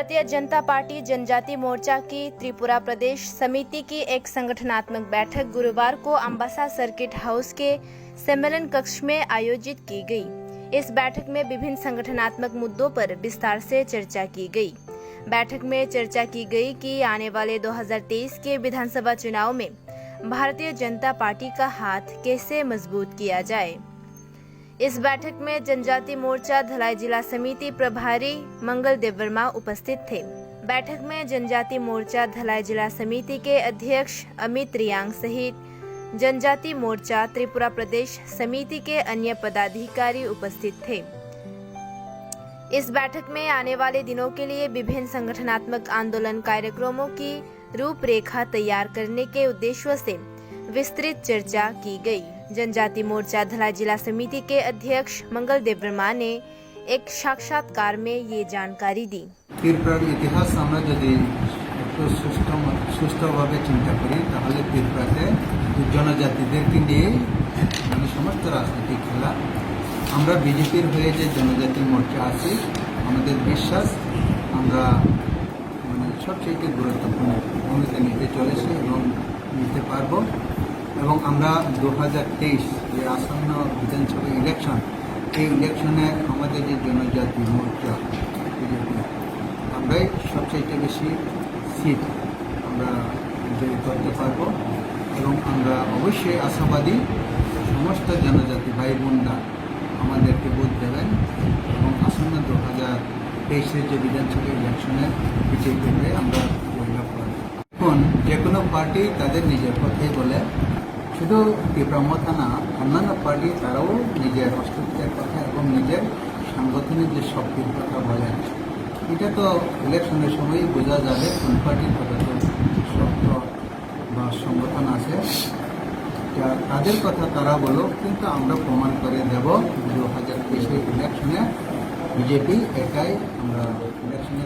Bharatiya Janata party जनजाति मोर्चा की त्रिपुरा प्रदेश समिति की एक संगठनात्मक बैठक गुरुवार को अम्बासा सर्किट हाउस के सम्मेलन कक्ष में आयोजित की गई। इस बैठक में विभिन्न संगठनात्मक मुद्दों पर विस्तार से चर्चा की गई। बैठक में चर्चा की गई कि आने वाले 2023 के विधानसभा चुनाव में भारतीय जनता पार्टी का हाथ कैसे मजबूत किया जाए। इस बैठक में जनजाति मोर्चा धलाई जिला समिति प्रभारी मंगल देव वर्मा उपस्थित थे। बैठक में जनजाति मोर्चा धलाई जिला समिति के अध्यक्ष अमित रियांग सहित जनजाति मोर्चा त्रिपुरा प्रदेश समिति के अन्य पदाधिकारी उपस्थित थे। इस बैठक में आने वाले दिनों के लिए विभिन्न संगठनात्मक आंदोलन कार्यक्रमों की रूपरेखा तैयार करने के उद्देश्यों से विस्तृत चर्चा की गई। जनजाति मोर्चा धलाई जिला समिति के अध्यक्ष मंगल देव वर्मा ने एक साक्षात्कार में ये जानकारी दी। त्रिपुरार इतिहास আমরা যদি একটু সুষ্ঠুভাবে চিন্তা করি তাহলে ত্রিপুরাতে জনজাতিদেরকে নিয়ে মানে সমস্ত রাজনৈতিক খেলা। আমরা বিজেপির হয়ে যে জনজাতি মোর্চা আছি আমাদের বিশ্বাস আমরা মানে সবচেয়ে গুরুত্বপূর্ণ ভূমিকা নিতে চলেছি এবং নিতে পারবো। এবং আমরা 2023 যে আসন্ন বিধানসভা ইলেকশন এই ইলেকশনে আমাদের যে জনজাতি মোর্চা আমরাই সবচেয়ে বেশি সিট আমরা জয়ী করতে পারবো এবং আমরা অবশ্যই আশাবাদী সমস্ত জনজাতি ভাই বোনরা আমাদেরকে ভোট দেবেন এবং আসন্ন 2023 যে বিধানসভা ইলেকশনে বিজয়ী করবে আমরা জয়লাভ করব। এখন যে কোনো পার্টি তাদের নিজের কথাই বলে, শুধু ত্রিপুরা না অন্যান্য পার্টি তারাও নিজের অস্তিত্বের কথা এবং নিজের সাংগঠনিক যে শক্তির কথা বলেন। এটা তো ইলেকশনের সময়ই বোঝা যাবে কোন পার্টির কথা তো শক্ত বা সংগঠন আছে তাদের কথা তারা বলো, কিন্তু আমরা প্রমাণ করে দেব 2023 ইলেকশনে বিজেপি একাই আমরা ইলেকশনে